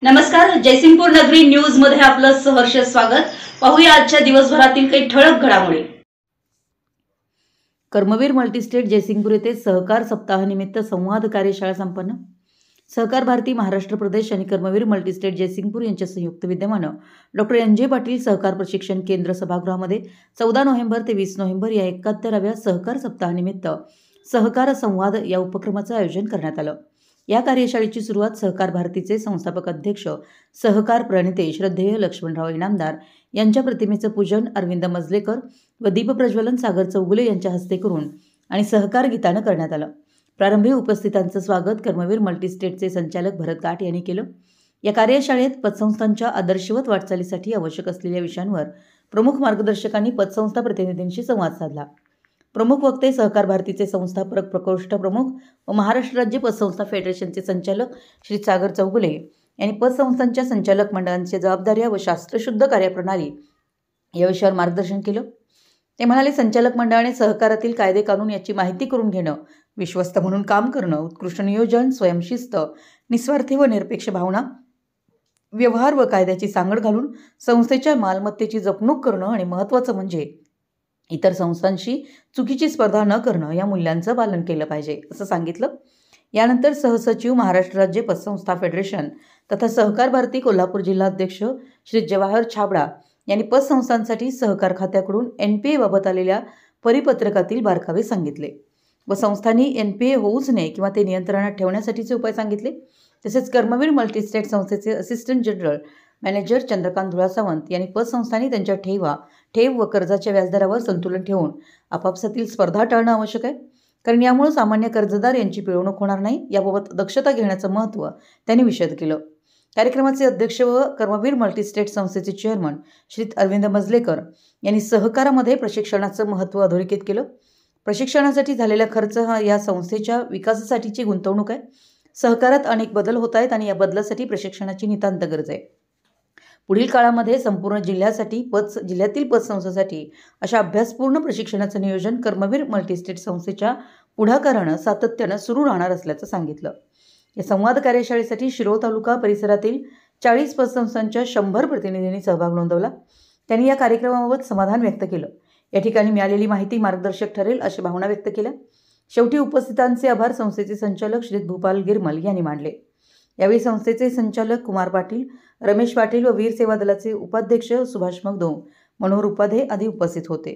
नमस्कार, जयसिंगपूर नगरी न्यूज मध्ये आपलं सहर्ष स्वागत। पाहूया आजच्या दिवसभरातील काही ठळक घडामोडी। कर्मवीर मल्टीस्टेट जयसिंगपूर येथे सहकार सप्ताहानिमित्त संवाद कार्यशाळा संपन्न। सहकार भारती महाराष्ट्र प्रदेश आणि कर्मवीर मल्टीस्टेट जयसिंगपूर यांच्या संयुक्त विद्यमाने डॉक्टर NJ पाटील सहकार प्रशिक्षण केंद्र सभागृहामध्ये 14 नोव्हेंबर ते 20 नोव्हेंबर या 71व्या सहकार सप्ताहानिमित्त सहकार संवाद या उपक्रमाचे आयोजन करण्यात आलं। या कार्यशाळेची सुरुवात सहकार भारतीचे संस्थापक अध्यक्ष सहकार प्रणेते श्रद्धेय लक्ष्मणराव इनामदार यांच्या प्रतिमेचे पूजन अरविंद मजलेकर व दीप प्रज्वलन सागर चौगुले यांच्या हस्ते करून आणि सहकार गीताने करण्यात आलं। प्रारंभी उपस्थितांचे स्वागत कर्मवीर मल्टीस्टेटचे संचालक भरत गाठ यांनी केलं। या कार्यशाळेत पतसंस्थांच्या आदर्शवत वाटचालीसाठी आवश्यक असलेल्या विषयांवर प्रमुख मार्गदर्शकांनी पतसंस्था प्रतिनिधींशी संवाद साधला। प्रमुख वक्ते सहकार भारतीचे संस्थापक प्रकोष्ठ प्रमुख व महाराष्ट्र राज्य पतसंस्था फेडरेशनचे संचालक श्री सागर चौगुले यांनी पतसंस्थांच्या संचालक मंडळांच्या जबाबदाऱ्या व शास्त्रशुद्ध कार्यप्रणाली या विषयावर मार्गदर्शन केलं। ते म्हणाले, संचालक मंडळाने सहकारातील कायदे कानून याची माहिती करून घेणं, विश्वस्त म्हणून काम करणं, उत्कृष्ट नियोजन, स्वयंशिस्त, निस्वार्थी व निरपेक्ष भावना, व्यवहार व कायद्याची सांगड घालून संस्थेच्या मालमत्तेची जपणूक करणं आणि महत्त्वाचं म्हणजे इतर संस्थांशी चुकीची स्पर्धा न करणं या मूल्यांचं पालन केलं पाहिजे असं सांगितलं। यानंतर सहसचिव महाराष्ट्र राज्य पतसंस्था फेडरेशन तथा सहकार भारती कोल्हापूर जिल्हा अध्यक्ष श्री जवाहर छाबडा यांनी पतसंस्थांसाठी सहकार खात्याकडून NPA बाबत आलेल्या परिपत्रकातील बारकावे सांगितले व संस्थांनी NPA होऊच नये किंवा ते नियंत्रणात ठेवण्यासाठीचे उपाय सांगितले। तसेच कर्मवीर मल्टीस्टेट संस्थेचे असिस्टंट जनरल मॅनेजर चंद्रकांत धुळासावंत यांनी पतसंस्थांनी त्यांच्या ठेव व कर्जाच्या व्याजदरावर संतुलन ठेवून आपापसातील स्पर्धा टाळणं आवश्यक आहे, कारण यामुळे सामान्य कर्जदार यांची पिळवणूक होणार नाही याबाबत दक्षता घेण्याचं महत्त्व त्यांनी विशद केलं। कार्यक्रमाचे अध्यक्ष व कर्मवीर मल्टीस्टेट संस्थेचे चेअरमन श्री अरविंद मजलेकर यांनी सहकारामध्ये प्रशिक्षणाचं महत्त्व अधोरेखित केलं। प्रशिक्षणासाठी झालेला खर्च हा या संस्थेच्या विकासासाठीची गुंतवणूक आहे। सहकारात अनेक बदल होत आहेत आणि या बदलासाठी प्रशिक्षणाची नितांत गरज आहे। पुढील काळामध्ये संपूर्ण जिल्ह्यातील पतसंस्थांसाठी अशा अभ्यासपूर्ण प्रशिक्षणाचं नियोजन कर्मवीर मल्टीस्टेट संस्थेच्या पुढाकारानं सातत्यानं सुरू राहणार असल्याचं सांगितलं। या संवाद कार्यशाळेसाठी शिरोळ तालुका परिसरातील 40 पतसंस्थांच्या 100 प्रतिनिधींनी सहभाग नोंदवला। त्यांनी या कार्यक्रमाबाबत समाधान व्यक्त केलं। या ठिकाणी मिळालेली माहिती मार्गदर्शक ठरेल अशी भावना व्यक्त केल्या। शेवटी उपस्थितांचे आभार संस्थेचे संचालक श्री भूपाल गिरमल यांनी मानले। यावेळी संस्थेचे संचालक कुमार पाटील, रमेश पाटील व वीर सेवा दलाचे उपाध्यक्ष सुभाष मगदोम, मनोहर उपाध्ये आदी उपस्थित होते।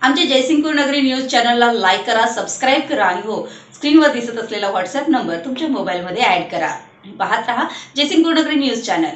आमच्या जयसिंगपूर नगरी न्यूज चॅनलला लाईक करा, सबस्क्राइब करा आणि हो, स्क्रीनवर दिसत असलेला व्हॉट्सअप नंबर तुमच्या मोबाईलमध्ये ऍड करा। पाहत रहा जयसिंगपूर नगरी न्यूज चॅनल।